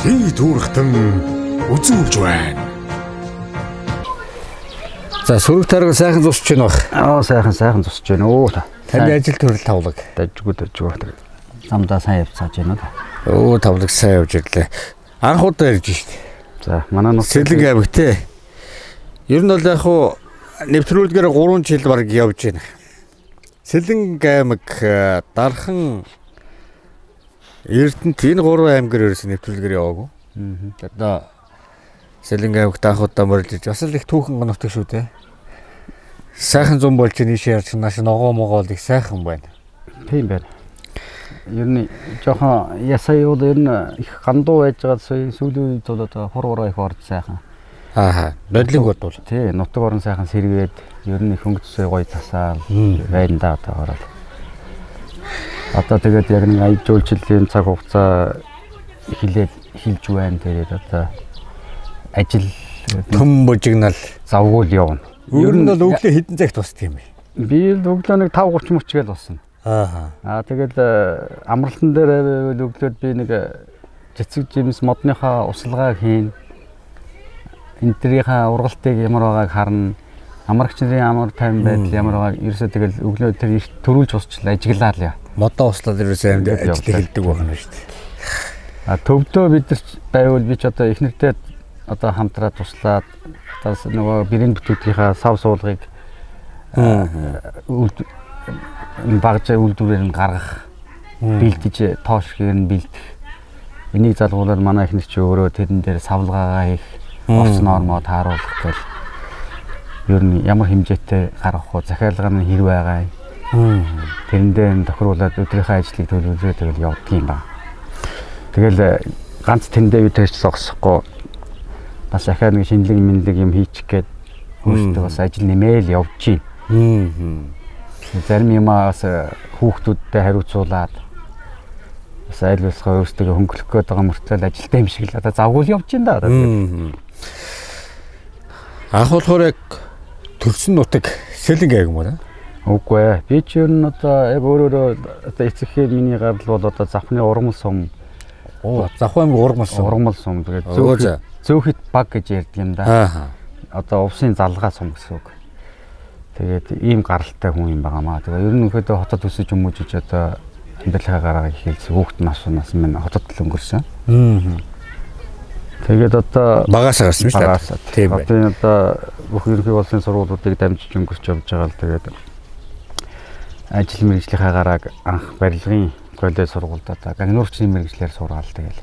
Хий дүүрхтэн үзүүлж байна. За сөрөг тарга сайхан зусч байна баг. Сайхан зусч байна. Таны ажил төрөл тавлаг. Дажгүй. Замдаа сайн явцааж байна да. Тавлаг сайн явж ирлээ. Анх удаа ирж штэ. За манай нут Сэлэнг аймаг те. Ер нь бол яг хуу нэвтрүүлгээр 3 жил баг явж байна. Сэлэнг аймаг дархан Эрдэнэт энэ 3 аймгаар ерөөс нэвтрүүлгээр яваагүй. Одоо Сэлэнг аймагт анх удаа морилж бас л их түүхэн гоноттой шүү дээ. Сайхан зам болж нийшээ ярьж нааш ногоо могоол их сайхан байна. Тийм байна. Ер нь жоохон ясаа юу ер нь их гандуу байж байгаа сүүлийн үед бол одоо хургаараа их орж сайхан. Бодлог бодвол. Тий, нутаг орон сайхан сэргээд ер нь их хөнгөцсөй гоё тасаал байна да одоо ороод. Одоо тэгээд яг нэг аяд жуулчлалын цаг хугацаа хилж байна. Тэгээд одоо ажил төм бужигнал завгүй явна. Ер нь бол өглөө хэдэн цагт босд юм бэ? Би л өглөө нэг 5:30 мөчгээл босно. Тэгэл амралтан дээр өглөөд би нэг жицэг жимс модныхаа услагааг хийн. Энтрийнхаа ургалтыг ямар байгааг харна. Амрагчдын ямар тайван байдал ямар байгааг ерөөсөө тэгэл өглөө тэр төрүүлж босчлаа ажиглаа л яа. Модоо услаад ерөөсөө амьд ажил эхэлдэг байна шүү дээ. Төвдөө бид нар байвал би ч одоо эхнэртэй одоо хамтраад туслаад тас нөгөө бэрийн бүтүүдийнхаа сав суулгыг багжаа үйлдвэрээр нь гаргах, бэлдэж тоошгийг нь бэлдэх. Энийг залгуулаад манай эхнэр чи өөрөө тэрэн дээр савлгаагаа хийх, орц нормоо тааруулах гэл. Ер нь ямар хэмжээтэй гаргах вэ? Захиалга нь хэр байгаа юм? Тэрэн дээр нь тохируулаад өдрийнхөө ажлыг төлөвлөж тэгэл явдаг юм ба. Тэгэл ганц тэндээ юу тэрч зогсохгүй бас ахаад нэг шинэлэг мэнлэг юм хийчих гээд өөртөө бас ажил нэмээл явж байна. Зарим юмаас хүүхдүүдтэй хариуцуулаад бас айл босгоо өөртөө хөнгөлөх гээд байгаа мөртлөө ажилтаа юм шиг л одоо завгүй явж байна да. Анх болохоор яг төрсөн нутаг Сэлэнг аймаг юм байна. Үгүй ээ. Би ч ер нь одоо яг өөрөөрөө одоо эцэгхээ миний гарал бол одоо Завхны ургамал сум. Завхан аймаг ургамал сум. Тэгээд зөөхөт баг гэж ярьдаг юм да. Одоо увсын залгаа сум гэсэн үг. Тэгээд ийм гаралтай хүн юм байгаамаа. Тэгээд ер нь өнөөдөө хотод өсөж өмөжж одоо амьдралаа гараа ихэлсэн хүүхэд нас минь хотод л өнгөрсөн. Тэгээд одоо багасаа гарсан шүү дээ. Тийм байна. Одоо одоо бүх ерөнхий улсын сургуулиудыг дамжиж өнгөрч явж байгаа л тэгээд ажил мэргэжлийнхаа гарааг анх барилгын коллеж сургуульд одоо гагнуурчны мэргэжлэр сургаал тэгэл.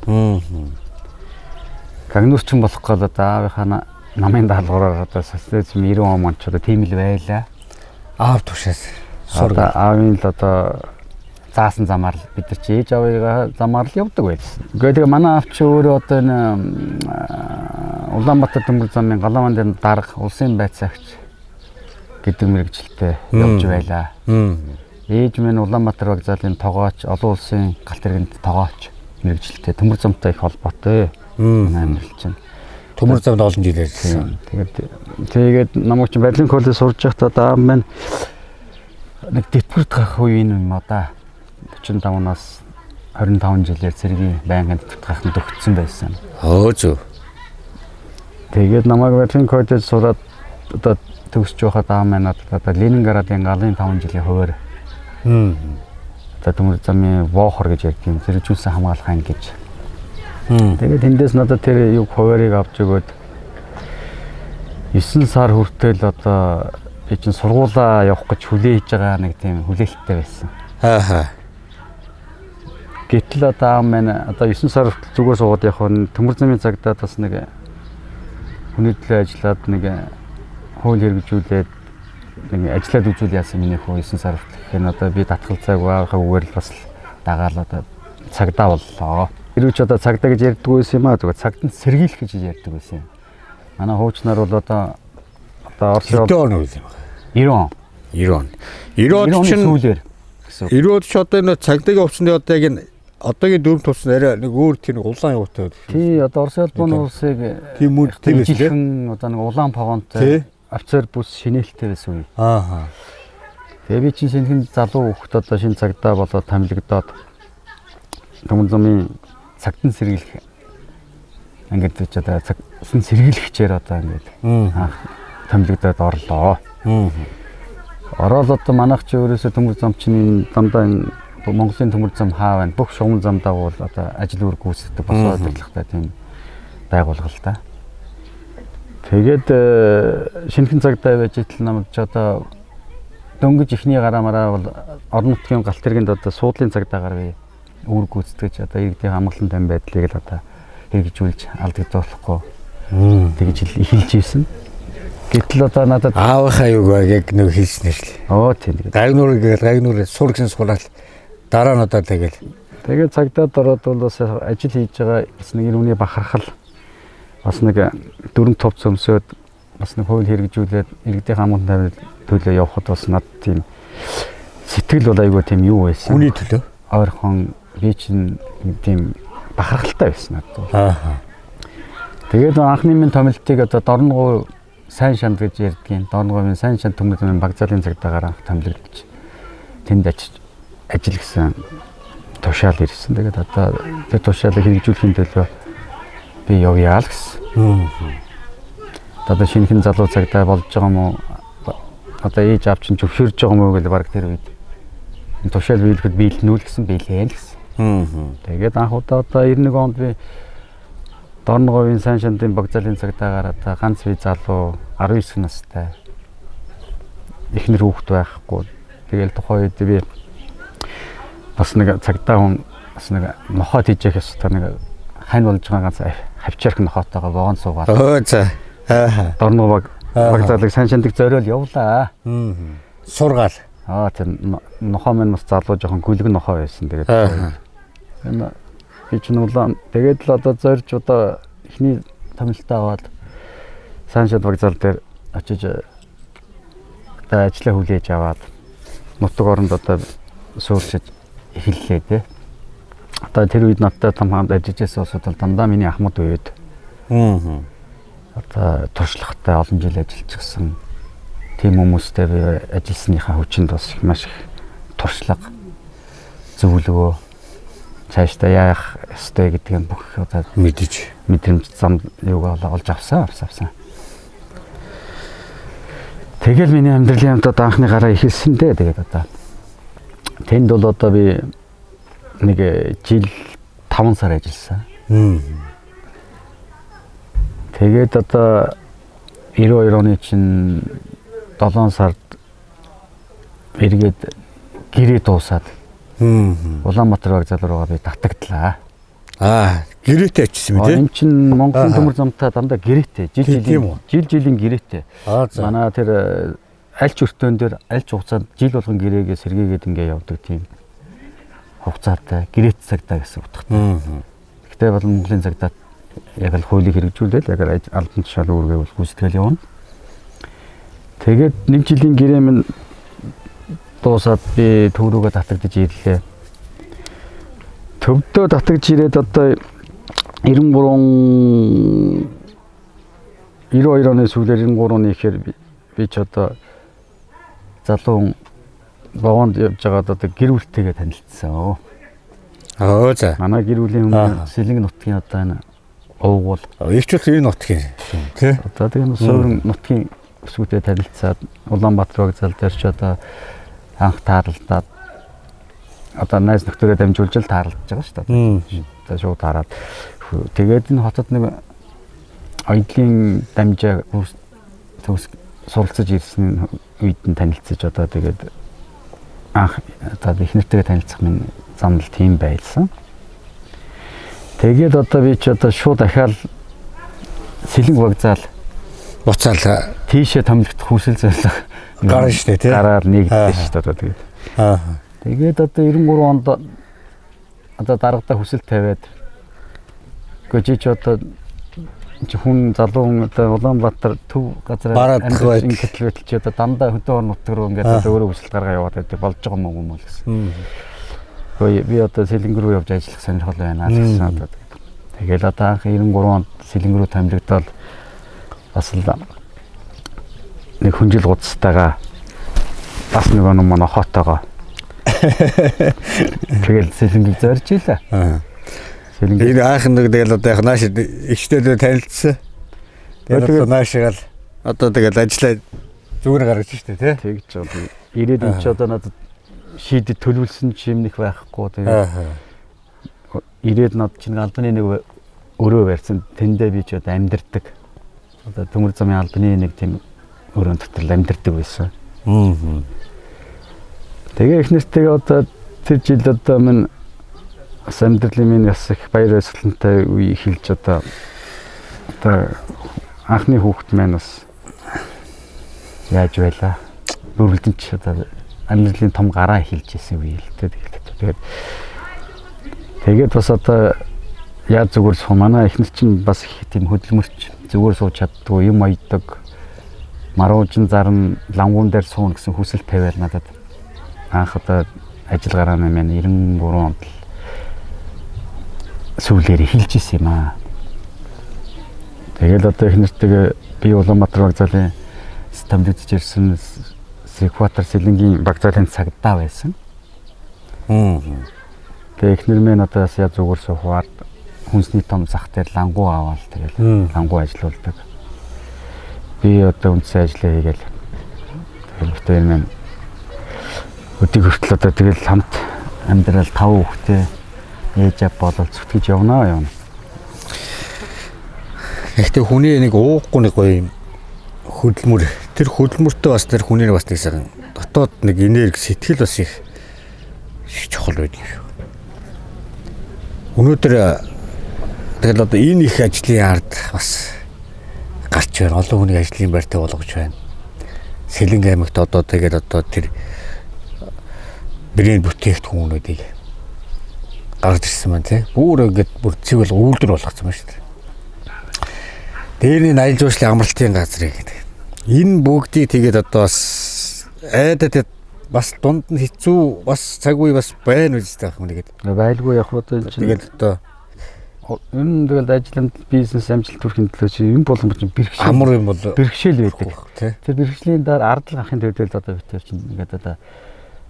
Гагнуурчин болох гээд одоо аавынхаа намын даалгавраар одоо социализм 90 он онч одоо тийм л байлаа. Аав тушаас сургаал. Аавын л одоо заасан замаар л бид нар чи ээж аваагаа замаар л явдаг байсан. Тэгээд манай аав чи өөрөө одоо энэ Улаанбаатар төмөр замын галаван дээр дарга улсын байцаагч гэдэг мэргэжилтэд явж байлаа. Ээж минь Улаанбаатар вокзалын тогооч, олон улсын галт тэргэнд тогооч мэргэжилтэд төмөр замтай их холбоотой. Амьдлж байна. Төмөр замд олон жил ажилласан. Тэгээд намайг чи барилгын коллеж сурж байхдаа аав маань нэг тэтгэврт гарах үе юм одоо 45-наас 25 жилээр цэргийн байнгын тэтгэврт гарахад төгссөн байсан. Зөв. Тэгээд намайг барилгын коллеж сураад одоо төгсөж байхад аав маань одоо Ленинградын галын 5 жилийн хуваар одоо төмөр замын воохор гэж ярьдаг юм. Зэрэгжүүлсэн хамгаалах анги гэж. Тэгээд эндээс надад тэр юг хуваарийг авч өгөөд 9 сар хүртэл одоо би чинь сургуулаа явах гэж хүлээж байгаа нэг тийм хүлээлттэй байсан. Гэтэл одоо аав маань одоо 9 сар хүртэл зүгээр суугаад явах нь төмөр замын цагдаад бас нэг хүний төлөө ажиллаад нэг хууль хэрэгжүүлээд нэг ажиллаад үзүүл яасан миний хөө 9 сар хүртэл. Тэгэхээр одоо би татгалзааг аавынхаа үгээр л бас дагаал одоо цагдаа боллоо. Ирүүч одоо цагдаа гэж ярьдаг байсан юм аа зүгээр цагт нь сэргийлэх гэж ярьдаг байсан юм. Манай хуучнаар бол одоо Орсын 90 он үйл юм. 90 он. 90 он чинь сүүлээр гэсэн. 90-од ч одоо энэ цагдаагийн хувцсны одоо яг энэ одоогийн дүрм туссан арай нэг өөр тийм улаан явуутай. Тий, одоо Орсын албаны улсыг тийм үйл тийм байсан. Одоо нэг улаан погонтой офицер бүс шинэлтэй байсан үе. Тэгээ би чинь шинхэн залуу хөхт одоо шинэ цагдаа болоод томилогдоод төмөр замын цагтан сэргийлэх ингээд ч одоо сэргийлэгчээр одоо ингээд анх томилогдоод орлоо. Ороод одоо манайх ч өөрөөсөө төмөр замчны дандаа Монголын төмөр зам хаа байна. Бүх шугам зам дагуул одоо ажил үүрэг гүйцэтгэдэг босоо удирдлагатай тийм байгууллага л да. Тэгээд шинэхэн цагдаа байж итл намд ч одоо дөнгөж ихний гараамаараа бол орон нутгийн галт тэргэнд одоо суудлын цагдаагаар би үүрэг гүйцэтгэж одоо иргэдийн хамгаалалтын тань байдлыг л одоо хэрэгжүүлж алдагдуулахгүй тэгж эхэлж ийсэн. Гэтэл одоо надад аавынхаа юугаар яг нэг хэлсэн л. Тийм. Гагнуурыг сур гэсэн суулаад дараа нь одоо тэгээд цагдаад ороод бол бас ажил хийж байгаа бас нэг ирүүний бахархал бас нэг дөрөв тов цөмсөд бас нэг хууль хэрэгжүүлээд иргэдийн хамгаалалтын төлөө явхад бас над тийм сэтгэл бол айгүй тийм юу байсан. Хүний төлөө ойрхон би чинь тийм бахархалтай байсан надад. Тэгээд анхны минь томилтыг одоо Дорногов сайн шанд гэж ярьдгийн. Дорноговын сайн шанд төмөрийн баг залын цагдаагаар анх томилогдож тэнд ажил гэсэн тушаал ирсэн. Тэгээд одоо тэр тушаалыг хэрэгжүүлэхийн төлөө би явъя л гэсэн. Одоо шинэхэн залуу цагдаа болж байгаа юм уу? Одоо ээж аав чинь зөвшөөрж байгаа юм уу гэж баг тэр үед тушаал биелэхэд биелнүүл гэсэн биелээ л гэсэн. Тэгээд анх удаа одоо 91 онд би Дорноговын сайн шандын баг залын цагдаагаар одоо ганц би залуу 19 настай эхнэр хүүхэд байхгүй. Тэгэл тухайн үед би бас нэг цагдаа хүн бас нэг нохоод хийж яхах ёстой нэг хань болж байгаа ганц хавчаарх нохоотойгоо вогоон суугаад. Дорногов баг залыг сайн шандыг зориул явлаа. Сургаал. Тэр нохоо минь бас залуу жоохон гүлэг нохоо байсан. Тэгээд би ч нүлээ тэгээд л одоо зорж одоо эхний томилтаа аваад сайн шанд баг зал дээр очиж одоо ажлаа хүлээж аваад нутаг оронд одоо суурчиж эхэллээ те. Одоо тэр үед надтай том хамт ажиллаж байсан улсууд бол дандаа миний ахмад үед. Одоо туршлагатай олон жил ажиллажсэн тийм хүмүүстэй би ажилласныхаа хүчинд бас маш их туршлага зөвлөгөө цаашдаа яах ёстой гэдгийг бүх одоо мэдрэмж зам юугаа олж авсан. Тэгэл миний амьдралын хамт одоо анхны гараа ихэлсэн дээ. Тэгээд одоо тэнд бол одоо би нэг жил 5 сар ажилласан. Тэгээд одоо 92 оны чинь 7 сард эргээд гэрээ дуусаад Улаанбаатар баг зал руугаа би татагдлаа. Гэрээтэй очсон юм тий. Энэ чинь Монголын төмөр замтай дандаа гэрээтэй. Жилийн гэрээтэй. Манай тэр аль ч өртөөн дээр аль ч хугацаанд жил болгон гэрээгээ сэргээгээд ингээ явдаг тийм хугацаатай гэрээт цагдаа гэсэн утгатай. Гэхдээ бол Монголын цагдаа яг л хуулийг хэрэгжүүлээд яг албан тушаал үүргээ гүйцэтгэл явна. Тэгээд нэг жилийн гэрээ минь дуусаад би төв рүүгээ татагдж ирлээ. Төвдөө татагдж ирээд одоо 92 оны сүүлээр 93 оны ихээр би ч одоо залуу вагонд явж байгаад одоо гэр бүлтэйгээ танилцсан. Манай гэр бүлийн хүмүүс Сэлэнг нутгийн одоо энэ уугуул. Их ч энэ нутгийн тий. Одоо тийм суурин нутгийн өсгүүтэй танилцаад Улаанбаатар баг зал дээр ч одоо анх таарлаад одоо найз нөхдөөрөө дамжуулж л таарлаж байгаа шүү дээ. Одоо шууд таараад тэгээд энэ хотод нэг оюутлын дамжаа төгс суралцаж ирсэн үед нь танилцаж одоо тэгээд анх одоо их нэртэйгээ танилцах минь зам л тийм байлсан. Тэгээд одоо би ч одоо шууд дахиад Сэлэнг вокзал буцаал тийшээ томилогдох хүсэл зорилго гарна шүү дээ тий. Гараар нэгдсэн шүү дээ одоо тэгээд. Тэгээд одоо 93 онд одоо дарагдаа хүсэл тавиад гожиж одоо хүн залуу хүн одоо Улаанбаатар төв газар ингэж ч одоо дандаа хөдөө орон нутаг руу ингээд өөрөө хүсэл гаргаа яваад байдаг болж байгаа юм уу гэсэн. Гэхдээ би одоо Сэлэнг рүү явж ажиллах сонирхол байна гэсэн одоо. Тэгэл одоо анх 93 онд Сэлэнг рүү томилогдоод бас л нэг хүнжил гудастайгаа бас нэг манай хотоогоо тэгэл Сэлэнгийг зорж ийлээ. Сэлэнгээ. Энэ айхан нэг тэгэл одоо яг нааш ихтэй танилцсан. Тэгээд наашаал одоо тэгэл ажиллаа зүгээр гаргаж штэ тий. Тэгж одоо ирээд энэ ч одоо надад шийдэд төлөвлөсөн юм нэг байхгүй. Тэгээд ирээд над чинь албаны нэг өрөө барьсан. Тэндээ би ч одоо амьдэрдэг. Одоо төмөр замын албаны нэг тийм өрөөнд дотор амьдэрдэг байсан. Тэгээ эхнэртэйгээ одоо тэр жил одоо минь бас амьдралын минь бас их баяр баясгалантай үе эхэлж одоо анхны хүүхэд маань бас яаж байлаа. Бүрэлдэн ч одоо амьдралын том гараа эхэлж ирсэн үе л тэгээд тэгээд бас одоо яаж зүгээр суу манай эхнэр чинь бас их тийм хөдөлмөрч зүгээр сууж чаддгүй юм ойдог маруужин зарн лангуун дээр суун гэсэн хүсэл тавиал надад анх одоо ажил гарааны маань 93 онд сүүлээр эхэлж исэн юм аа. Тэгэл одоо эхнэртэйгээ би Улаанбаатар вокзалын стамдж ирсэн Экватор Сэлэнгийн вокзалын цагдаа байсан. Тэгээ эхнэр минь одоо бас яаж зүгээр суухаар хүнсний том зах дээр лангуу аваад тэгэл лангуу ажиллаулдаг. Би одоо үндсэн ажлаа хийгээл тэгэл бүтээр минь өдөрт хүртэл одоо тэгэл хамт амьдрал 5 хүүхдээ ээж ав болол зүтгэж явна. Гэхдээ хүний нэг уухгүй нэг гоё хөдөлмөр тэр хөдөлмөртөө бас тэр хүний бас нэг сайн дотоод нэг энерги сэтгэл бас их чухал байдаг шүү. Өнөөдөр тэгэл одоо энэ их ажлын ард бас гарч байна. Олон хүний ажлын байртай болгож байна. Сэлэнг аймагт одоо тэгэл одоо тэр брэнд бүтээгдэхүүнүүдийг гарч ирсэн маань тий. Бүр ингээд бүр цэвэр үйлдвэр болгоцсон байна шүү дээ. Дээрний аялал жуулчлалын амралтын газрыг гэдэг. Энэ бүгдийг тэгээд одоо бас айдад бас дунд нь хэцүү бас цаг үе бас байна үстэй байх юм нэгэд. Байлгүй яг одоо энэ чинь тэгээд одоо энэ тэгэл ажилтнанд бизнес амжилт төрхийн төлөө чи юм болгон чинь бэрхшээл амар юм бол бэрхшээл байдаг тий. Тэр бэрхшээлийн дараа ардл гахын төвдөл одоо битэр чинь ингээд одоо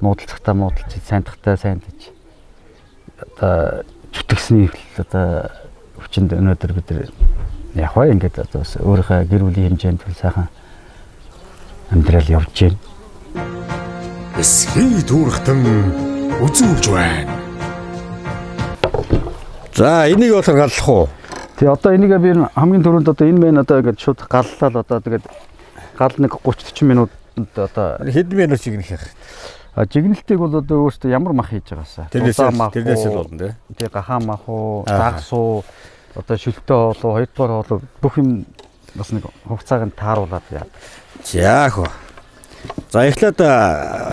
муудалцахтаа муудалч сайнтахтаа сайнтаж одоо зүтгэсний одоо хүчинд өнөөдөр бид нар яг хаа ингээд одоо өөрийнхөө гэр бүлийн хэмжээнд сайхан амьдрал явж байна. Эсхий дүүрхтэн үзүүлж байна. За энийг болохоор галлах уу? Тэгээ одоо энийг би хамгийн түрүүнд одоо энэ мэн одоо ингээд шууд галлаад одоо тэгээд гал нэг 30-40 минутанд одоо хэдэн минут чигнэх яах. жигнэлтийг бол одоо өөртөө ямар мах хийж байгаасаа. Тэрнээс л болно тий. Тэгээ гахаа мах уу, загс уу, одоо шүлтөө болоо, хоёрдугаар болоо бүх юм бас нэг хугацааг нь тааруулаад яа. За хөө. За эхлээд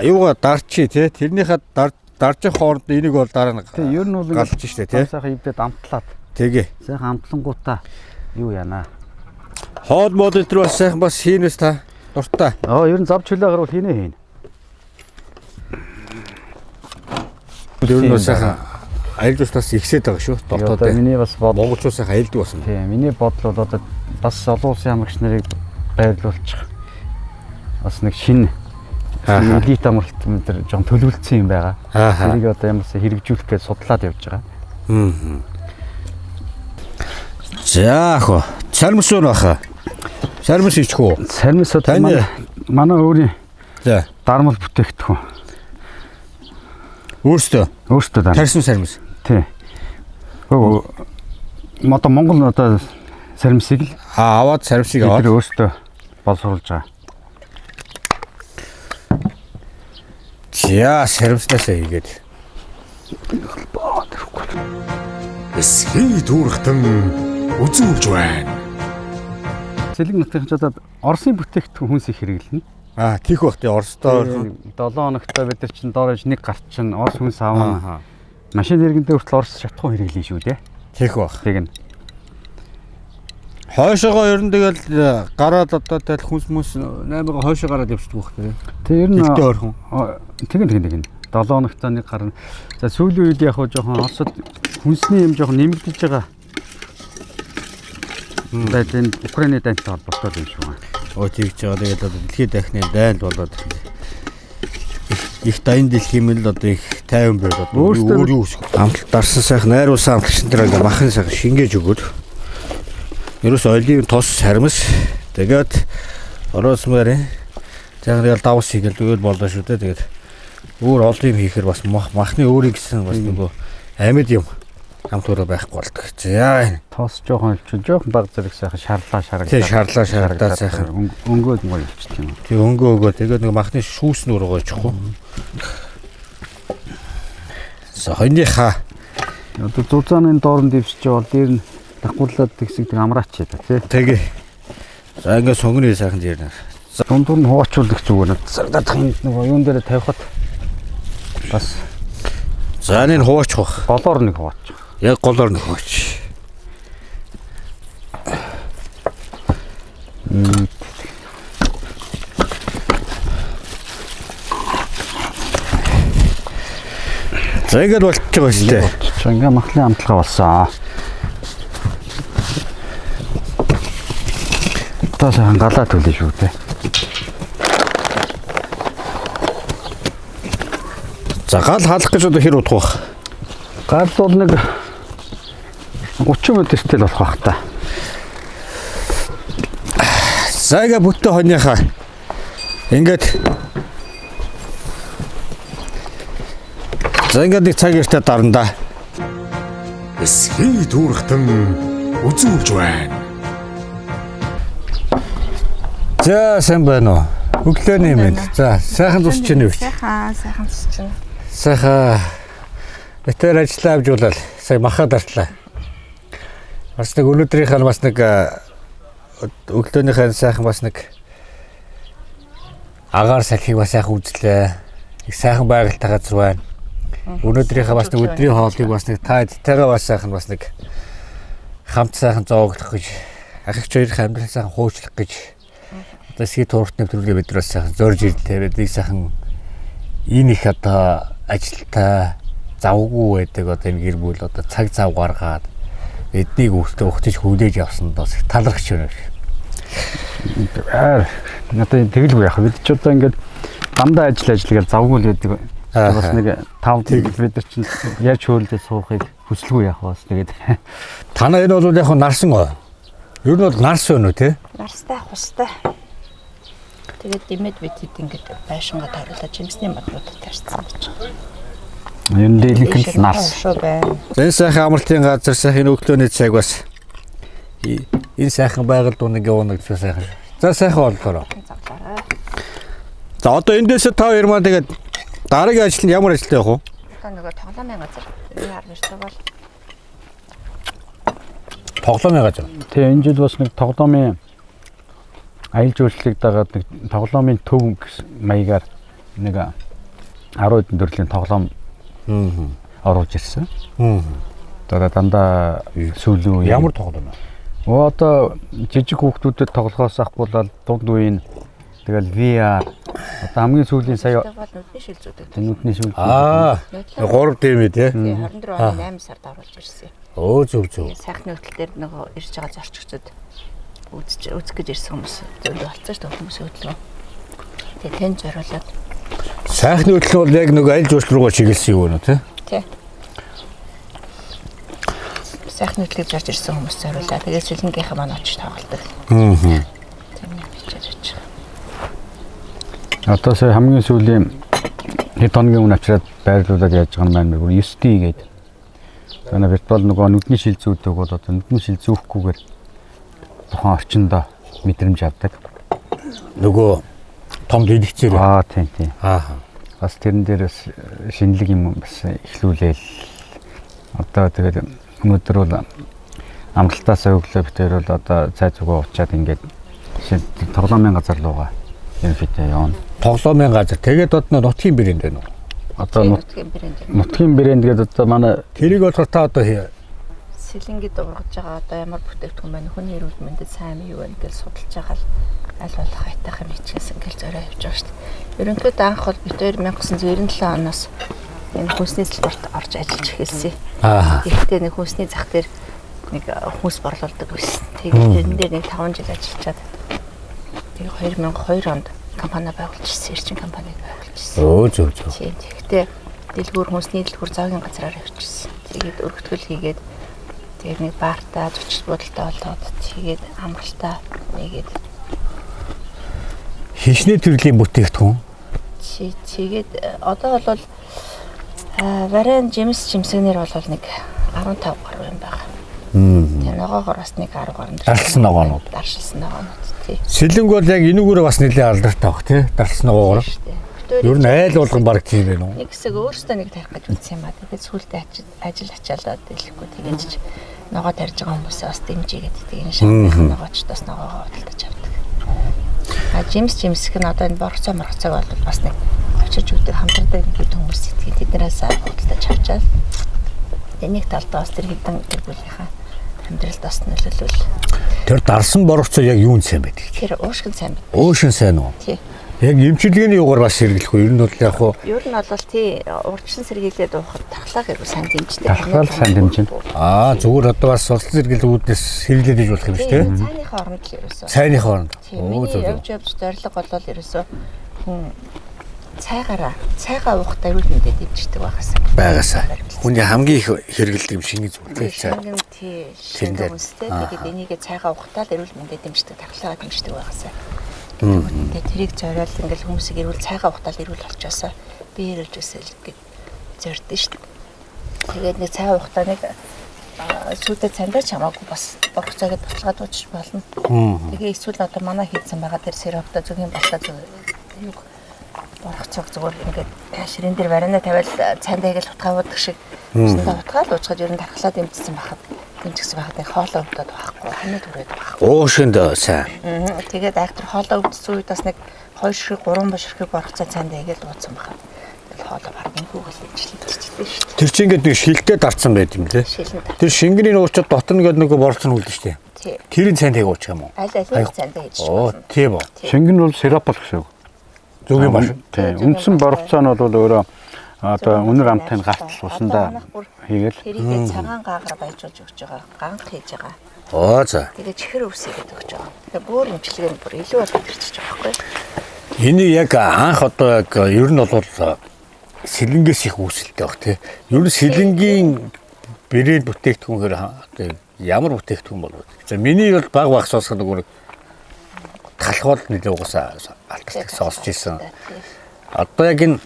юугаа дарчи тий. Тэрнийхээ дарж явах хооронд энийг бол дараа нь тий ер нь бол галж штэ тий. Сайхан ивдэд амтлаад. Тэгээ. Сайхан амтлангуудаа юу яана. Хоол мод энэ бас сайхан бас хийнэс та дуртай. Ер нь зав чөлөө гарвал хийнэ хийн. Тэр нь сайхан аялал бас ихсээд байгаа шүү. Дотоод. Миний бас монголчууд сайхан аялдаг болсон. Тий, миний бодол бол одоо бас олон улсын амрагч нарыг байрлуулчих. Бас нэг шинэ элит амралт мэтэр жоон төлөвлөсөн юм байгаа. Тэрийг одоо ямарсаа хэрэгжүүлэх гэж судлаад явж байгаа. За хөө. Сармс уу нөхө. Сармс ичх үү? Сармс одоо манай өөрийн за дармал бүтээгдэхүүн. Өөртөө дан. Тарьсан сармс. Тий. Одоо Монгол одоо сармсыг л аваад сармсыг аваад өөртөө боловсруулж байгаа. За сармснасаа хийгээд. Эсхий дүүрхтэн үзүүлж байна. Сэлэг нутгийнхчдад Оросын бүтээгдэхүүн хүнс их хэрэглэнэ. Тийх бах тий Оросдоо 7 хоногтой бид нар чинь доорож нэг гарт чинь Орос хүнс аавна. Машин иргэндээ хүртэл Орос шатхуун хэрэглэн шүү дээ. Тийх бах. Тэг нь. Хойшоогоо ер нь тэгэл гараад одоо тэл хүнс мүс 8-ыг хойшоо гараад явчихдаг бах тий. Тэг ер нь ихтэй орхон. Тэгин. 7 хоногтой нэг гарна. За сүүлийн үед яг хоо жоохон Оросод хүнсний юм жоохон нэмэгдэж байгаа. Тэгээд энэ Украины дайнтай холбоотой юм шиг байна. Тэгж байгаа. Тэгээд одоо дэлхийн дахны дайнд болоод их дайнд дэлхиймэл одоо их тайван байл одоо өөр юу өсөх. Амтлалт дарсан сайхан найруулсан амтлагчдын дээр ингээ махын сайхан шингээж өгөөд. Ерөөс оливын тос сармис тэгээд ороосмаар загнал давс хийгээл өгөөл болдоо шүү дээ. Тэгээд өөр олон юм хийхээр бас махны өөрийн гэсэн бас нөгөө амьд юм хамтураа байхгүй болдог. За Тос жоохон баг зэрэг сайхан шарлаа тий шарлаа сайхан өнгөөд мөр явчихдаг юм. тий өнгөө өгөө тэгээд нэг махны шүүс нүр гоожхгүй. За хойныхаа Одоо зузааны доорн дэвшиж бол дээр нь дагуулаад тэгсэгдэг амраач яа тий. тэгээ. За ингээ сонгоны сайхан дээрнэ. Дундуур нь хуучуулдаг зүгээр нэг цагдах юм нөгөө юун дээр тавихад бас за энэ хуучих бах. голоор нэг хууч. Яг голоор нэг хууч. За ингээд болчих байгаа шүү дээ. Ингээ махлын амталгаа болсон. Одоо сайхан галаа төлөө шүү дээ. За гал хаалах гэж одоо хэр удах вэ? Гал бол нэг 30 минуттэй л болох бах та. За ингээ бүтэн хоньяхаа ингээд за ингээд нэг цаг яртаа дарна да. Эсхий дүүрхтэн үзүүлж байна. За сайн байна уу? Өглөөний мэд. За сайхан тусч чинь юу? Сайхан тусч чинь. Сайхан битэр ажиллаа авжуулаад сая махаа дартлаа. Бас нэг өнөөдрийнхээ бас нэг өглөөнийхээ сайхан бас нэг агаар салхийг бас сайхан үзлээ. Их сайхан байгальтай газар байна. Өнөөдрийнхээ бас нэг өдрийн хоолыг бас нэг тайгаа бас сайхан бас нэг хамт сайхан зоогдох гэж ахигч хоёрын амьдрал сайхан хуучлах гэж одоо эсгийн туурт нэвтрүүлгээ бидрээс сайхан зорж ирлээ. Бид сайхан энэ их одоо ажилтаа завгүй байдаг одоо энэ гэр бүл одоо цаг зав гаргаад эднийг өгтөж хүлээж авсан доо талархч байна. Одоо тэгэлгүй яах вэ? Бид ч одоо ингээд дандаа ажиллагаар завгүй л байдаг. Бас нэг 5 бид нар чинь яаж хөөлдөө суухыг хүсэлгүй яах вэ? Тэгээд танаа энэ бол яг нарсан гоо. Ер нь бол нарс байна уу те? Нарстай хустай. Тэгээд димэд бид ингээд байшингаа таруулаад жимсний мадруудад тарьсан гэж. энэ дээлийнх нь нарс. Энэ сайхан амралтын газар сайхан өглөөний цаг бас энэ сайхан байгаль дунд ингээ уунагдсан сайхан. За сайхан боллоо. За одоо эндээс та хоёр маань тэгээд дараагийн ажил нь ямар ажилтай явах вэ? Одоо нөгөө тоглоомын газар яар бэртэй бол тоглоомын газар. Тэгээ энэ жил бас нэг тоглоомын аялал жуулчлалыг дагаад нэг тоглоомын төв маягаар нэг 10 хэдэн төрлийн тоглоом оруулж ирсэн. Одоо дандаа сүүлийн үе Ямар тоглоом вэ? Одоо жижиг хүүхдүүдэд тоглохоос ахгуулаад дунд үеийн тэгэл VR одоо хамгийн сүүлийн сая нүдний шилжүүлдэг. нүдний шилжүүлдэг. 3 тийм ээ тий. 24 оны 8 сард оруулж ирсэн. Өө зөв. Сайхны хөтөл дээр нөгөө ирж байгаа зорчигчдод үзэх гэж ирсэн хүмүүс зөвлө болцсон шүү дээ хүмүүс хөдлөө. Тэгээ тэн зориулаад Сайхны хөтөл бол яг нөгөө аль жуулчлал руугаа чиглэсэн юм уу тий? Тий. Сайхны хөтлөг зорж ирсэн хүмүүс зориулаад тэгээ сэлэнгийнхаа маань очиж тоглолдог. Одоо сая хамгийн сүүлийн хэд хоногийн өмнө авчираад байрлуулад яаж байгаа юм байна бүр 9D гээд. Манай виртуал нөгөө нүдний шилжүүлдэг бол одоо нүдний шилжүүлэхгүйгээр тухайн орчиндөө мэдрэмж авдаг. Нөгөө том дэлгэцээр. Тийм. Бас тэрэн дээрээс шинэлэг юм бас эхлүүлээл. Одоо тэгээд өнөөдөр бол амралтаасаа өглөө битээр бол одоо цай зүгөө уучаад ингээд тоглоомын газар руугаа юм фитэ явна. Тоглоомын газар. Тэгээд одоо нутгийн брэнд байна уу? Одоо нутгийн брэнд гэдэг одоо манай тэрийг болохоор та одоо сэлэнгэд ургаж байгаа одоо ямар бүтээгдэхүүн байна хүний эрүүл мэндэд сайн юу вэ гэж судалж байгаа л аль болох хайтах юм хичээс ингээл зорио явж байгаа шүү дээ. Ерөнхийдөө анх бол бид 1997 оноос энэ хүнсний салбарт орж ажиллаж эхэлсэн. Гэхдээ нэг хүнсний зах дээр нэг хүнс борлуулдаг байсан. Тэгээд энэ дээр нэг 5 жил ажиллачаад тэгээд 2002 онд компани байгуулж ирсэн, эрчим компаниг байгуулж ирсэн. Өө зөв зөв. Тийм. Тэгэхдээ дэлгүүр хүнсний дэлгүүр зоогийн газраар явчихсан. Тэгээд өргөтгөл хийгээд тэгээд нэг баартаа зочид буудалтай болоод тэгээд амралтаа нэгээд Хишний төрлийн бүтээгдэхүүн. тэгээд одоо бол вариан жимсгнэр бол нэг 15 гаруй юм байна. Тэгээ ногоогоор бас нэг 10 гаруй. Даршилсан ногоонууд. Даршилсан ногоонууд тий. Сэлэнг бол яг энүүгээрээ бас нэлээд алдартай баг тий. Даршилсан ногоогоор. Ер нь айл болгон баг тийм байна уу? Нэг хэсэг өөрөөсөө нэг тарих гэж үзсэн юм аа. Тэгээд сүултээ ажил ачаалаад дэлэхгүй тэгээд ч ногоо тарьж байгаа хүмүүсээ бас дэмжигээд тэгээд шахны ногооч бас ногоогоо худалдаж авдаг. Жимсгэх нь одоо энэ борцоо морцоо бол бас нэг авчирч өгдөг хамтардаг нэг хүмүүс итгэн тэднээс худалдаж авчаад энийг талдаа бас тэр хідэн гэргүүлийнхаа амьдралд бас нөлөөлөл. Тэр дарсан борцоо яг юунд сайн байдаг? Тэр уушгин сайн байна. Уушин сайн уу? Тий. Яг эмчилгээний югаар бас сэргэлэх үү? Ер нь бол яг хуу Ер нь бол тий урдчин сэргийлээд уухад тархлаа гэрүү сайн дэмждэг. Тархлаа сайн дэмжинэ. зүгээр одоо бас улс зэрэглэлүүдээс сэргэлээд иж болох юм шүү дээ. Цайныхаа оронд л ерөөсөө. Цайныхаа оронд. Миний явж зорилго бол ерөөсөө хүн цайгаа уухтай үйл мэдэд дэмждэг байгаасаа. Хүний хамгийн их хэрэгэлдэг юм шиний зүйл тий. Шингэн тий шингэн үстэй. Тэгээд энийгээ цайгаа уухтаа л эрүүл мэндэд дэмждэг, тархлаагаа дэмждэг байгаасаа. Тэгээд тэрийг зориул ингээл хүмүүсийг эрүүл цайгаа ухтаал эрүүл болчоосоо би эрүүлж өсөл гэж зордсон шүү дээ. Тэгээд нэг цай ухтаа нэг сүйдээ цандаа ч хамаагүй бас борцоогээд баталгаад уучж болно. Тэгээ эсвэл одоо манай хийсэн байгаа тэр сиропта зөвхөн батлаа юу борцоог зүгээр ингээд ширэн дээр варина тавиал цандаа гэж утгаадаг шиг цандаа утгаал уучгаад ер нь тархлаа дэмжсэн байхад дэмжсэн байхад нэг хоолоо өвдөд байхгүй ханаа түрээд байхгүй. Уушинд сайн. Тэгээд айхтар хоолоо өвдсөн үед бас нэг 2 ширхэг 3 боширхэг борцоо цандаа игээл ууцсан байхад тэгэл хоолоо баг гүгэл ижлэгдчихсэн шүү дээ. Тэр чинь ингээд нэг шилтэй дарцсан байт юм лээ. Тэр шингэний уучууд дотор нэгэд нөгөө борцоо үлдэн штэ. Тэрийн цандыг уучих юм уу? Аль аль цандаа хийж Оо тийм үү. Шингэн бол сироп болох шүү. Зөвгийн баш. Тийм. Үндсэн борцоонууд бол өөрөө одоо үнэр амтын гартал усандаа хийгээл тэрийг цагаан гаагаар баяжуулж өгч байгаа. Ганх хийж байгаа. Оо за. Тэгээ чихэр үсгээд өгч байгаа. Тэгээ бүр имчилгээ нь бүр илүү болоод ирчихэж байгаа байхгүй. Энийг яг анх одоо яг ер нь бол сэлэнгээс их үүсэлтэй баг тий. Ер нь сэлэнгийн брэнд бүтээгдэхүүнээр одоо ямар бүтээгдэхүүн болов? За миний бол баг багсаас нөгөө талхвал нэлээ угаасаа алталтыг сонсч ирсэн. Одоо яг энэ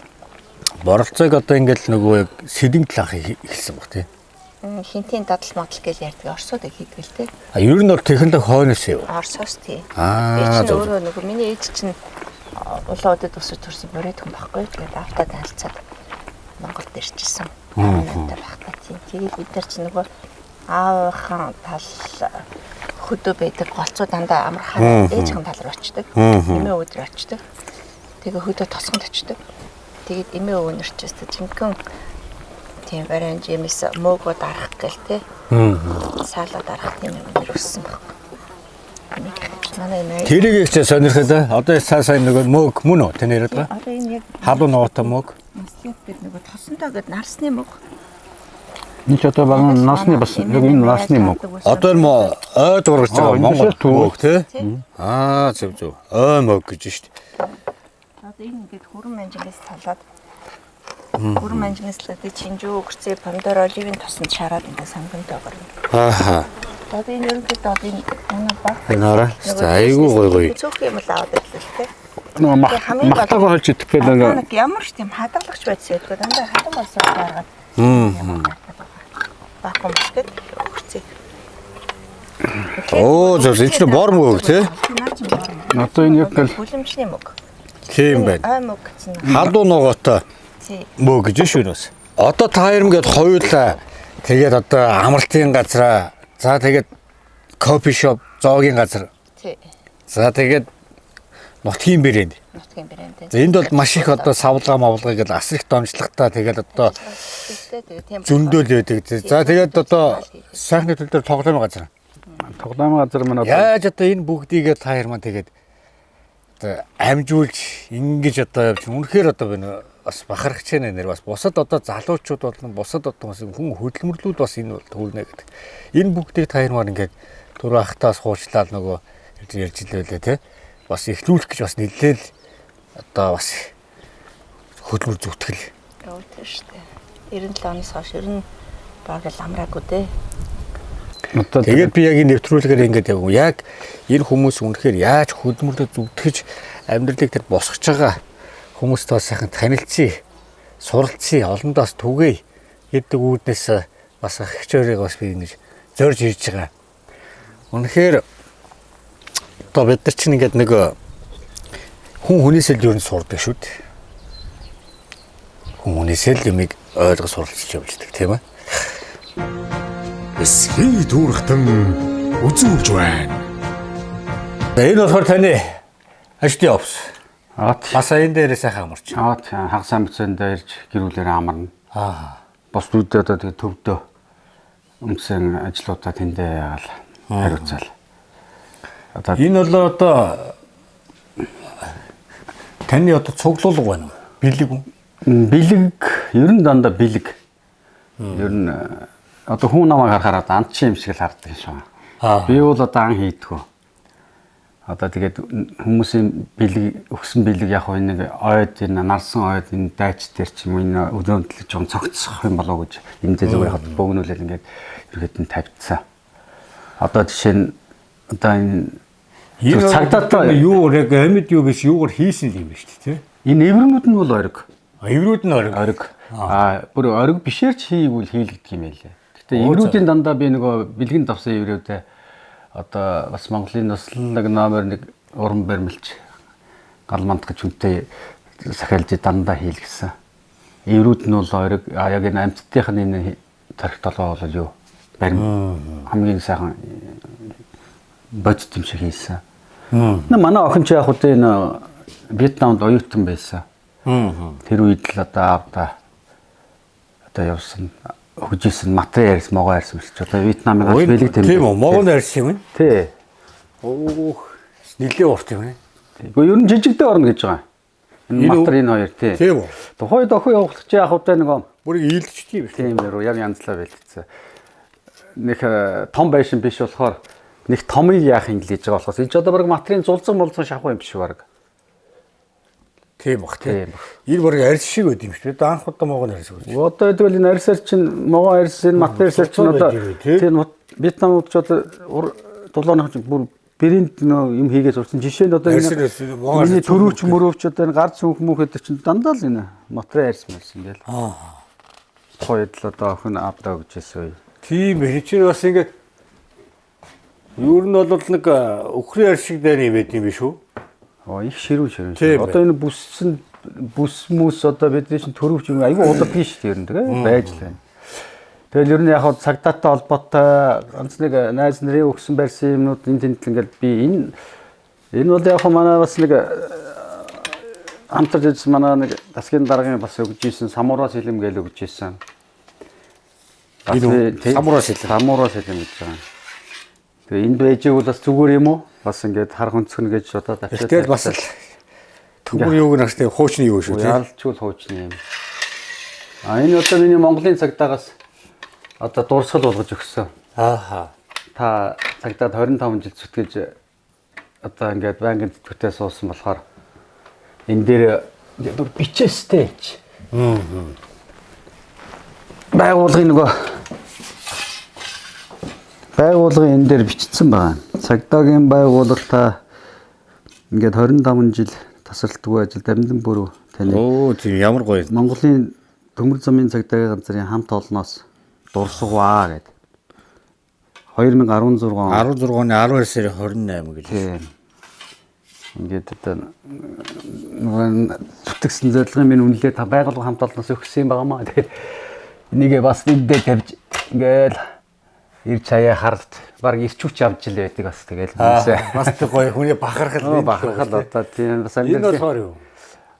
боролцоог одоо ингээл нөгөө яг сэлэнг талах хэлсэн баг тий. Хинтийн дадал модал гэж ярьдаг Оросод хийдэг л тий. Ер нь бол технологи хойноос юу? Оросоос тий. Зөв. Өөрөө нөгөө миний ээж чинь улаудад өсөж төрсэн бороод хүн байхгүй. Тэгээд автад алцаад Монголд ирчихсэн. Амнаатай байхдаа тий. Тэгээд бид нар чинь нөгөө аавынхаа тал хөдөө байдаг голцоо дандаа амархаа ээжийн тал руу очдөг. Эмээ өвдөр очдөг. Тэгээ хөдөө тосгонд очдөг. Тэгээд эмээ өвнөрчөөс жинхэнэ тийм вариан жимс мөөгөө дарах гэл те. Салаа дарах тийм юм өссөн баг. Тэрийг их сонирхол да. Одоо сайн нөгөө мөг мөн үү тань яриад байгаа. Одоо энэ яг халуун ногоотой мөг. Масляп гэдэг нөгөө тосонтой гэдэг нарсны мөг. энэ ч одоо баган насны бас яг энэ насны мөг. Одоо энэ ой дургаж байгаа Монгол мөг тий. Зөв. Ой мөг гэж шүү дээ. Одоо энэ ингээд хүрэн манжинаас талаад хүрэн манжинаас талаад чинжүү өгцөө помидор оливын тосонд шараад ингээд сангамтай гарна. Одоо энэ ерөнхийдөө одоо энэ баг. Наараа. Айгуу гоё. Цөөх юм л аваад ирлээ. Нөгөө махтагаа холж идэх гэдэг нэг ямар ч тийм хадгалагч байдсан гэдэг. Дандаа хатан болсон гаргаад. Бахан босгээд өгцөө. Оо зөв энэ бор мөг тий. Одоо энэ яг л бүлэмжний мөг. Тийм байна. Ой мөг гэсэн. Халуун ногоотой мөг гэж шүүнээс. Одоо та хоёр ингээд хоёулаа тэгээд одоо амралтын газраа за тэгээд кофе шоп зоогийн газар. Тий. За тэгээд нутгийн брэнд. Нутгийн брэнд. За энд бол маш их одоо савлгаа мавлгаа гэдэг асар их донжлагтай тэгээд одоо зөндөөл байдаг. За тэгээд одоо сайхны төлөөр тоглоомын газар. тоглоомын газар маань Яаж одоо энэ бүгдийгээ та хоёр маань тэгээд одоо амжуулж ингэж одоо явж үнэхээр одоо би бас бахархаж байна нэр бас бусад одоо залуучууд болон бусад одоо хүн хөдөлмөрлүүд бас энэ бол төвлөнө гэдэг. Энэ бүгдийг та хоёр маань ингээд түрүү ахтаас хуучлаад нөгөө ярьж илвэлээ те. Бас ихлүүлэх гэж бас нэлээд одоо бас хөдөлмөр зүтгэл. Яа тийм шүү дээ. 97 оноос хойш ер нь баг л амраагүй дээ. Тэгээд би яг энэ нэвтрүүлгээр ингэж яг энэ хүмүүс үнэхээр яаж хөдөлмөрлөд зүтгэж амьдралыг тэр босгож байгаа хүмүүстэй сайхан танилцъя, суралцъя, олондоос түгээе гэдэг үүднээс бас агчаарыг бас би ингэж зорж ирж байгаа. Үнэхээр одоо бид нар чинь ингээд нэг хүн хүнээсээ л юу н сурдаг шүү дээ. Хүн хүнээсээ л юмыг ойлгож суралцж явждаг тийм ээ. Эсхий дүүрхтэн үзүүлж байна. Энэ болохоор таны ажлын офс. Бас энэ дээрээ сайхан амарч. Хагас амцанд ирж гэрүүлээрээ амарна. Бос үүдээ одоо тэгээ төвдөө өмсөн ажлуудаа тэндээ яагаад хариуцаал. Одоо энэ бол одоо таны одоо цуглуулга байна уу? Бэлэг үү? бэлэг ер нь дандаа бэлэг. Ер нь одоо хүн намайг харахаар антчин юм шиг л хардаг юм шиг. Би бол одоо ан хийдгүү. Одоо тэгээд хүмүүсийн бэлэг өгсөн бэлэг яг нэг ойд энэ нарсан ойд энэ дайч дээр ч юм энэ өдөөмтлөж жон цогцох юм болоо гэж энэ зүгээр хад бөөгнүүлээд ингээд ерөөд нь тавьчихсан. Одоо жишээ нь одоо энэ цагдаатай юу яг амьд юу биш юугаар хийсэн юм биш тий. Энэ эврэмүүд нь бол ориг. Эврүүд нь ориг. Бүр ориг бишээр ч хийгүүл хийлгдэг юм байлээ. Гэтэ эврүүдийн дандаа би нөгөө бэлгэн давсан эврүүдээ одоо бас Монголын наслаг номер 1 уран баримлч галмант гэж үнтэй сахиалж дандаа хийлгэсэн. Эврүүд нь бол ориг яг энэ амьтдынх нь энэ тарих толгой бол юу барим хамгийн сайхан бодит юм шиг хийсэн. Манай охин ч яг үгүй энэ Вьетнамд оюутан байсан. Тэр үед л одоо явсан хөгжүүлсэн материал ярьсан могоо ярьсан биш ч одоо Вьетнамын ганц бэлэг тэмдэг. Тийм үү, могоо ярьсан юм. Тий. Нилээ урт юм ээ. Гэхдээ ер нь жижигдээ орно гэж байгаа. Энэ матер энэ хоёр тий. Тийм үү. Тухайд охин явуулах чи яг удаа нэг бүрийг ийдчихтий биш. Тийм ээ, яг янзлаа бэлтцээ. Нэг том байшин биш болохоор нэг томыг яах юм гэлж байгаа болохоос энэ ч одоо баг материйн зулцсан шахах юм биш баг. Тийм бах тийм. Энэ бүр арьс шиг байд юм шүү дээ. Анх удаа могоо арьс гэж. Одоо тэгвэл энэ арьсаар чинь могоо арьс энэ материал чинь одоо тийм Вьетнамд ч одоо дулааных бүр брэнд юм хийгээд урсан. Жишээ нь одоо энэ төрөвч мөрөвч одоо энэ гар цүнх мөнхөд чинь дандаа л энэ материал арьс мэлсэн гээл. Хойд л одоо охин авдаа гэж хэлсэн. Тийм ээ. Чи бас ингээд ер нь бол нэг өхрийн арьс шиг дээр юм байт юм биш үү? Их ширүүн. Одоо энэ бүс мүс одоо бидний чинь төрөвч юм айгүй улаг биш тэр нь тэгээ байж л байна. Тэгэл ер нь яг хаа цагдаатай холбоотой ганц нэг найз нарын өгсөн барьсан юмнууд энэ тэнтэл ингээд би энэ бол яг хаа манай бас нэг хамтарч ирсэн манай нэг засгийн даргын бас өгж ийсэн самураа сэлэм гээл өгж ийсэн. Самураа сэлэм гэж байгаа. Тэгээ энэ байжиг бол бас зүгээр юм уу? Бас ингээд хар хүнцгэн гэж одоо тавьчихсан. Тэгээд бас л төмөр юуг нэртэй хуучны юу шүү тийм. Ялчгүй хуучны юм. Энэ одоо миний Монголын цагдаагаас одоо дурсгал болгож өгсөн. Та цагдаад 25 жил зүтгэж одоо ингээд банкнд зүтгтээ суусан болохоор энэ дээр бичээстэй ч. Байгуулгын нөгөө байгуулгын энэ дээр бичсэн байна. Цагдаагийн байгууллагата ингээд 25 жил тасралтгүй ажилд амьдан бүрөө таны. Тийм ямар гоё. Монголын төмөр замын цагдаагийн ганцын хамт олноос дурсгаваа гэдэг. 2016 оны 12 сарын 28 гэж. Тийм. Ингээд одоо зүтгэсэн зорилгын минь үнэлээ та байгууллага хамт олноос өгсөн юм байгаамаа. Тэгээд энийгээ бас эндээ тавьж ингээд ирч хаяа хард баг ирчүүч авч ил байдаг бас тэгэл бас гоё хүний бахархал одоо тийм бас энэ болохоор юу?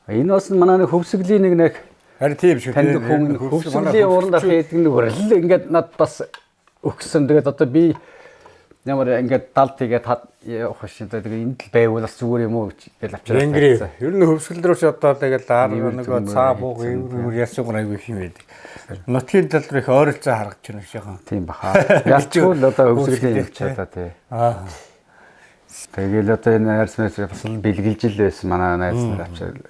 Энэ бас манай нэг хөвсгөлийн нэг харин тийм шүү танд хүн хөвсгөлийн ууранд хийдэг нэг хүрэл ингээд над бас өгсөн. Тэгээд одоо би ямар ингээд далд тэгээд явах шин тэгээд энд л байвал бас зүгээр юм уу гэж авчирсан. Ер нь хөвсгөл рүү ч одоо тэгээд нөгөө цаа бууг юм ясуугаар аягүй их юм байдаг. Нутгийн тал руу их ойролцоо харагдаж байна шихан. Тийм баха. Ялчгүй л одоо хөвсгөлийн юм ч одоо тий. Тэгэл одоо энэ найз бас бэлгэлж л байсан манай найз нар авчирсан.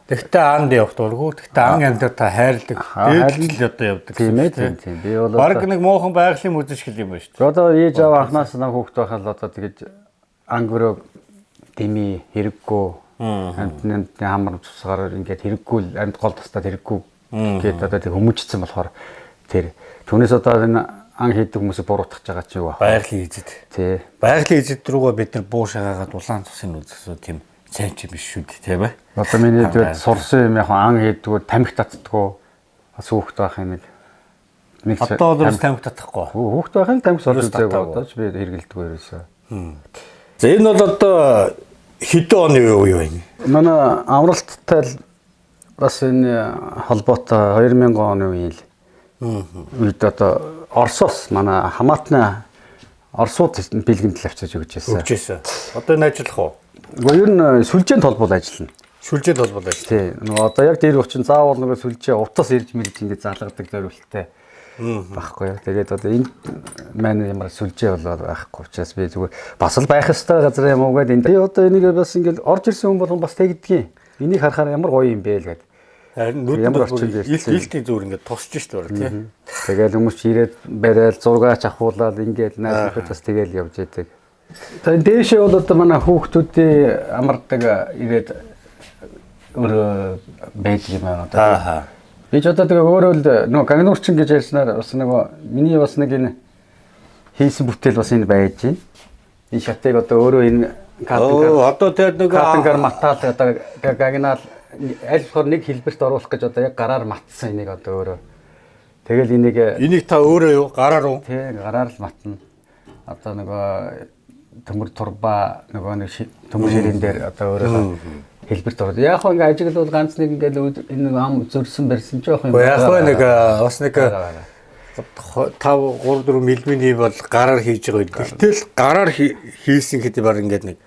Тэгтээ анд явах дурггүй. Тэгтээ ан амьтар та хайрладаг. Дээдл одоо явдаг. Тийм ээ тийм. Би бол Бараг нэг муухан байгалийн үзэсгэл юм байна шүү дээ. одоо ээж аваа анханаас нь хүүхэд байхад л одоо тэгэж ангөрөө дими хэрэггүй амтны хамар цусгаар ингээд хэрэггүй амт гол тастаад хэрэггүй гээд одоо тэг хүмүүжсэн болохоор тэр түүнээс одоо энэ ан хийдэг хүмүүсийг буруутгах байгаа ч юу вэ? Байгалийн эзэд. Тий. Байгалийн эзэд рүүгээ бид нар буу шагаагаад улаан цусын үзэсүү тийм сайн ч биш шүү дээ, тийм ээ. Одоо миний тэгээд сурсан юм яг ан хийдгүү тамхи татдгүү бас хүүхэд байх юм нэг Одоо бол тамхи татахгүй. хүүхэд байхын тамхи сурж үзээгүй одоо ч би хэрэгэлдэг ерөөсөө. За энэ бол одоо хэдэн оны үе вэ? Манай амралттай л бас энэ холбоотой 2000 оны үеийн үед одоо Оросоос манай хамаатны Оросууд бэлгэмтэл авчиж өгч байсан. Өгчээсэн. Одоо энэ ажиллах уу? Гэхдээ ер нь сүлжээнд холбоол ажиллана. Сүлжээд бол байж. Тий. Нөгөө одоо яг дээр өчин заавал нөгөө сүлжээ утас ирж мэрж ингэ залгадаг зориулттай байхгүй юу. Тэгээд одоо энэ маань ямар сүлжээ болоод байхгүй учраас би зүгээр бас л байх ёстой газар юм уу гэдэг. Би одоо энийг бас ингэ орж ирсэн хүн болгон бас тэгдгийг. Энийг харахаар ямар гоё юм бэ л гэдэг. Харин илтийн зүгээр ингээд тусч шүү дээ тий. Тэгэл хүмүүс ирээд барайл зургаач авахуулаад ингээд найзууд бас тэгэл явж идэг. Тэгээд дээшээ бол одоо манай хүүхдүүдийн амардаг ирээд өөрөө байдаг юм байна одоо. Би ч одоо тэгээ өөрөө л нөгөө гагнуурчин гэж ярьснаар бас нөгөө миний бас нэг энэ хийсэн бүтээл бас энэ байж байна. Энэ шатыг одоо өөрөө энэ одоо тэгээд нөгөө катангаар матаал одоо гагнаал аль болохоор нэг хэлбэрт оруулах гэж одоо яг гараар матсан энийг одоо өөрөө. Тэгэл энийг та өөрөө юу гараар уу? Тий, гараар л матна. Одоо нөгөө төмөр турба нөгөө нэг төмөр ширийн дээр одоо өөрөө хэлбэрт ороод. Яг хоо ингээ ажиглал бол ганц нэг ингээ энэ ам зөрсөн барьсан ч яах юм. Яг хоо нэг бас нэг 5 3 4 мм бол гараар хийж байгаа. Гэтэл гараар хийсэн гэдэг баг ингээд нэг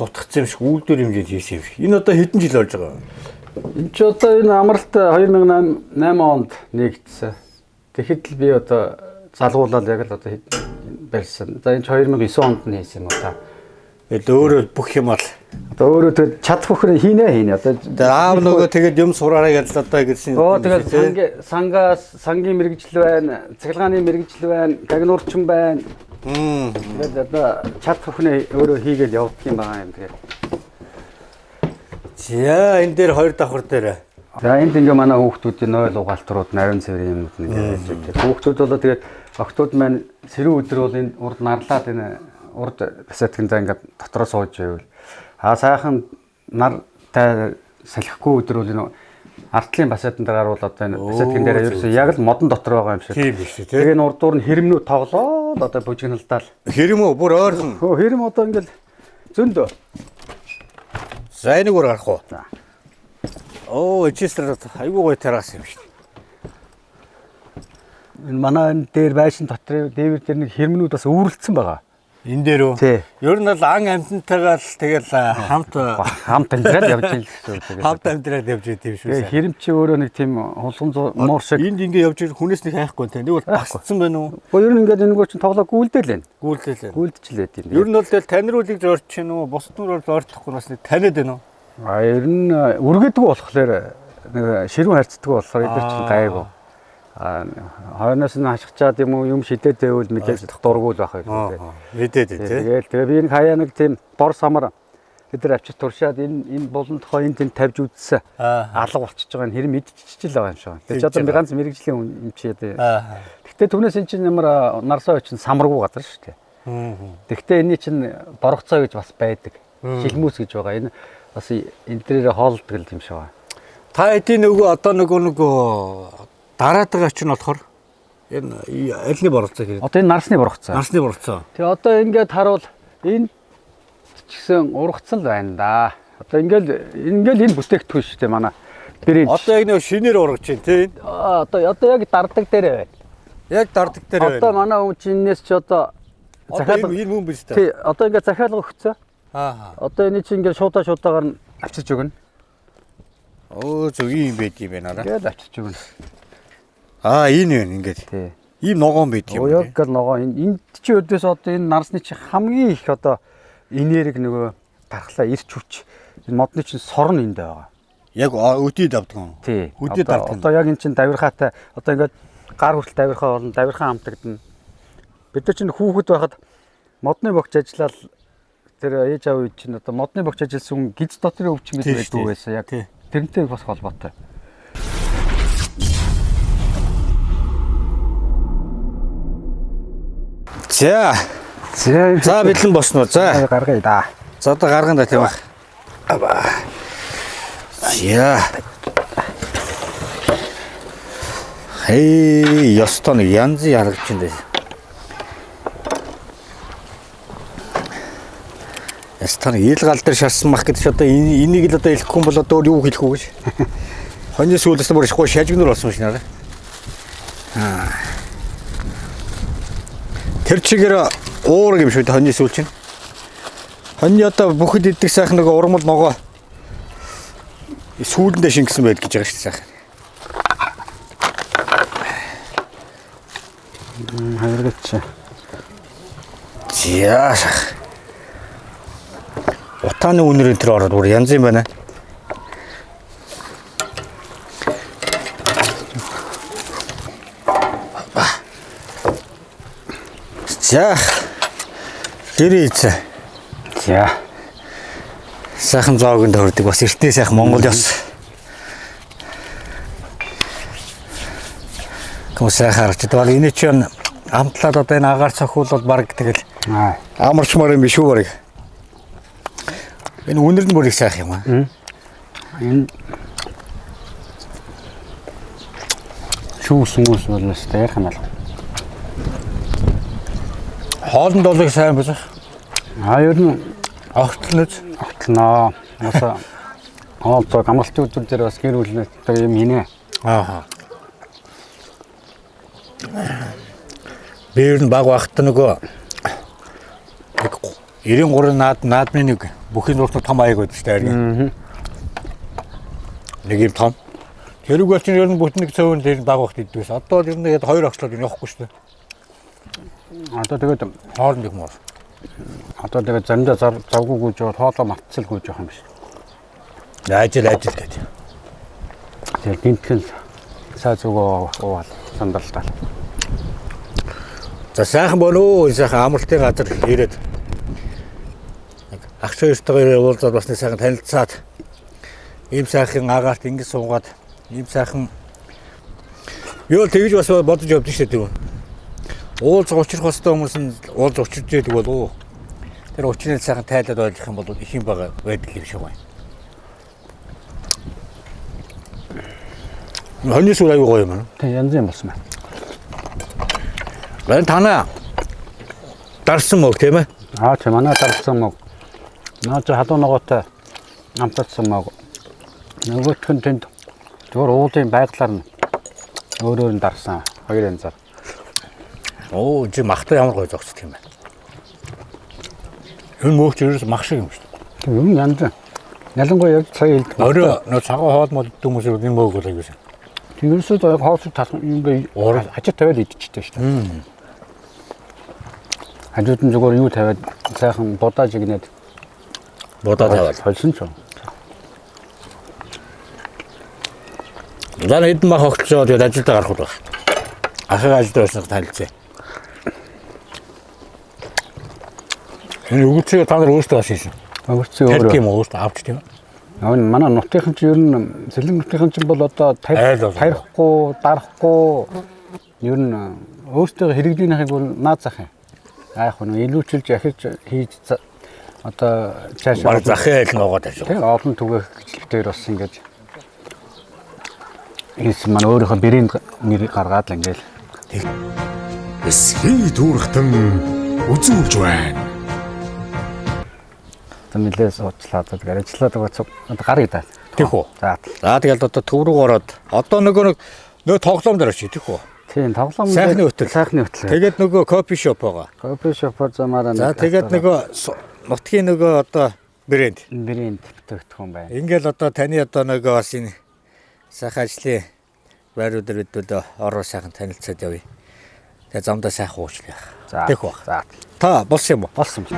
цутгацсан юм шиг үйлдвэр хэмжээнд хийсэн юм шиг. Энэ одоо хэдэн жил болж байгаа? Энд ч одоо энэ амралт 2008 онд нэгдсэн. Тэгэхэд л би одоо залгуулаад яг л одоо барьсан. За энэ 2009 онд нь хийсэн юм уу та. Тэгээд өөрөө бүх юм ал. Одоо өөрөө тэгээд чадах бүхрээ хийнэ. Одоо аав нөгөө тэгээд юм сураарай гэж л одоо гэсэн. Тэгээд сангийн мэрэгжил байна, цахилгааны мэрэгжил байна, гагнуурчин байна. Тэгээд одоо чадах бүхнээ өөрөө хийгээл явуулдаг юм байна юм тэгээд. За энэ дээр хоёр давхар дээр. За энд ингээ манай хүүхдүүдийн нойл угаалтрууд нарийн цэврийн юмнууд нэг яаж байгаа. Хүүхдүүд болоо тэгээд октод маань сэрүүн өдөр бол энэ урд нарлаад энэ урд басаатгандаа ингээ дотроо сууж байвал сайхан нар тай салхихгүй өдөр бол энэ артлын басаатан дээр бол одоо энэ басаатган дээр ерөөсөө яг л модон дотор байгаа юм шиг. Тийм биш тий. Тэгээ энэ урдуур нь хэрэмнүүд тоглоод одоо бужигналдаал. Хэрэм үү бүр ойрхон. Хэрэм одоо ингээл зөндөө. За энийг өөр гарах уу? За. Оо эцэстэр айгүй гоё террас юм шиг. Энэ манай энэ дээр байшин дотор дээвэр дээр нэг хэрмнүүд бас үүрлцсэн байгаа. Энэ дээр үү? Тий. Ер нь бол ан амьтантайгаа л тэгэл хамт амьдраад явж байгаа гэсэн үг. Хамт амьдраад явж байгаа юм шүү. Тэгээ хэрэм чи өөрөө нэг тийм хулган муур шиг энд ингээ явж байгаа хүнээс нэг хайхгүй те. Нэг бол басцсан байна уу? Гэхдээ ер нь ингээд энэ гоо чин тоглоо гүйлдээл байна. Гүйлдээл. Гүйлдчихлээд юм. Ер нь бол тэгэл танируулж орч чинь уу? Бусд нь бол ойртохгүй бас нэг таниад байна уу? Ер нь үргэдэг болохоор нэг ширүүн харьцдаг болохоор эдгээр чинь гайгүй. Хойноос нь хашгичаад юм шидээд байвал мэдээж дургуул байх юм. Мэдээд тий. Тэгээ би энэ хаяа нэг тийм бор самар эдгээр авчиж туршаад энэ болонд хойнд энэ тавьж үзсэн. Алга болчихж байгаа нь хэрэм мэдчихэж л байгаа юм шиг. Тэгээ ч одоо би ганц мэрэгжлийн юм чи яа. Гэхдээ түүнээс эн чинь ямар нарсаа очин самаргүй газар шүү дээ. Гэхдээ энэний чинь боргоцоо гэж бас байдаг. Шилмүүс гэж байгаа. Энэ бас энэ дээрээ хоолдог юм шиг байна. Та эдийн нөгөө одоо нөгөө дараад байгаа чинь болохоор энэ альны боргоцоо хэрэг. Одоо энэ нарсны боргоцоо. Нарсны боргоцоо. Тэгээ одоо ингээд харуул энэ ч гэсэн ургацсан л байна да. Одоо ингээл энэ бүтээгдэхүүн шүү дээ манай. Бэрийн. Одоо яг нэг шинээр ургаж чинь тий. Одоо яг дардаг дээр байна. Яг дардаг дээр байна. Одоо манай хүн чинээс ч одоо захиалга энэ мөн биш үү? Тий, одоо ингээд захиалга өгцөө. Одоо энэ чинь ингээд шуудаагаар нь авчирч өгнө. Оо зөв юм байд юм байна аа. Тэгээд авчирч өгнө. Энэ юм ингээд. Тий. Ийм ногоон байд юм. Яг л ногоо энэ чи өдөөс одоо энэ нарсны чи хамгийн их одоо энерги нөгөө тархлаа ирч хүч энэ модны чинь сор нь энд байгаа. Яг өдийд авдаг юм. Тий. Өдийд авдаг. Одоо яг эн чинь давирхаатай одоо ингээд гар хүртэл давирхаа болно, давирхаа хамтагдана. Бид нар чинь хүүхэд байхад модны богч ажиллаад тэр ээж аав чинь одоо модны богч ажилласан хүн гиз дотрын өвчин гэж байдаг байсан. Яг тэрнтэй бас холбоотой. За бэлэн босноо. За гаргая да. За одоо гаргана да тийм ба. За. Хей, ёстой нэг янз ярагч юм дээ. Ястан ил гал дээр шарсан мах гэдэг чи одоо энийг л одоо хэлэхгүй бол одоо юу хэлэх үү гэж. Хоньны сүүлээс бүр ихгүй шажигнур болсон шнэ. Тэр чигээр уур юм шүү дээ хоньны сүүл чинь. Хоньны одоо бүхэд идэх сайхан нөгөө урмал ногоо сүүлэндээ шингэсэн байд гэж байгаа шүү дээ сайхан. Хайргач. Зяа. Утааны үнэр энэ төр ороод бүр янз юм байна. За. Гэрээч. За. Сайхан зоогонд төрдөг бас эртний сайхан Монгол ёс. Көсөө харж байгаа. Энэ чинь амтлаад одоо энэ агаар цохиулбал баг тэгэл амарчмаар юм биш үү баг. Энэ үнэр нь бүр их сайхан юм аа. Энэ шүүс бол ярих юм байна. Хоолнд бол их сайн биш. Ер нь огтлнож огтлноо. Наса хоолцоо амралтын үзүүл дээр бас гэр бүл нэг юм хийнэ. Ааха. Бээр нь баг багт нөгөө 93 наадмын нэг бүхий нууртад том аяг байдаг шүү дээ. Нэг юм том. Тэрүүг бол чинь ер нь бүтэн нэг цөөн дээр баг багт идвэс. Одоо ер нь яг хоёр огтлоод явахгүй шүү дээ. Одоо тэгээд хоолнд их муур. Одоо тэгээд заримдаа завгүй гүйж яваад хоолоо мартцал гүйж явах юм биш. Ажил гэдэг. Тэгээд гинтгэл цаа зүгөө уувал сандалтаа. За сайхан болоо энэ сайхан амралтын газар ирээд ах хоёртойгоо уулзаад бас нэг сайхан танилцаад ийм сайхан агаарт ингэ суугаад ийм сайхан юу тэгж бас бодож явдсан шүү дээ тийм үү. Уулз учрах хөстөө хүмүүс нь уулз учирж яадаг болов. Тэр учрыг сайхан тайлаад ойлгох юм бол их юм байгаа байдаг юм шиг байна. Хоньны сүүл аюу гоё юм аа. Тэг янз юм болсон байна. Гэн танаа дарсан мөг тийм ээ. Чи манай дарсан мөг. Наа чи халуун ногоотой амталсан мөг. Нөгөөх нь тэнд зүгээр уулын байглаар нь өөрөөр нь дарсан хоёр янзаар. Оо чи махтай ямар гоё зогсдог юм байна. Энэ мөөгч ерөөс мах шиг юм шүү дээ. Юм янз. Ялангуяа яг сая хэлдэг. Өөрөө нөө цагаан хоол мод хүмүүс энэ мөөг бол аюулсан. Тэрөөсөө хоолсоо тассан юм бэ? Ачаа тавиад идчихтэй шүү дээ. Хажууд нь зүгээр юу тавиад сайхан будааж игнээд тавиад холсон ч юм. Дараа хэдэн мах огтлоо тэгээд ажилдаа гарах уу. Ахыг ажилдаа байсан танилцъя. Энэ үгүйцээ та нар өөрсдөө хийсэн. Өөрсдөө өөрөө. Тийм өөрсдөө авч тийм. Манай нутгийнхан ч ер нь сэлэн нутгийнхан ч бол одоо тарихгүй, дарахгүй ер нь өөрсдөө хэрэглэнийхийг бол наад зах юм. Яг нь илүүчилж ахиж хийж одоо цаашаа захын айл ногоод ажиг. Тийм олон түгээх гэжлэлтээр бас ингэж ийс маань өөрийнхөө брэнд нэр гаргаад л ингээл Эсхий дүүрхтэн үзүүлж байна. Тэмэлээс уучлаад тэгээд ажиллаад байгаа гарыг даа. Тэх үү. За тэгэл одоо төв рүү ороод одоо нөгөө тоглоом дээр очив тэх үү. Тийм тоглоом сайхны хөтөл. Тэгээд нөгөө кофе шоп байгаа. Кофе шопор замаараа. За тэгээд нөгөө нутгийн нөгөө одоо брэнд бүтээгдэхүүн байна. Ингээл одоо таны одоо нөгөө бас энэ сайхан ажлын байрууд дээр бид ороо сайхан танилцаад явъя. Тэгээд замдаа сайхан уучлаа. За. Тэх үү. За. Та болсон юм уу? Болсон.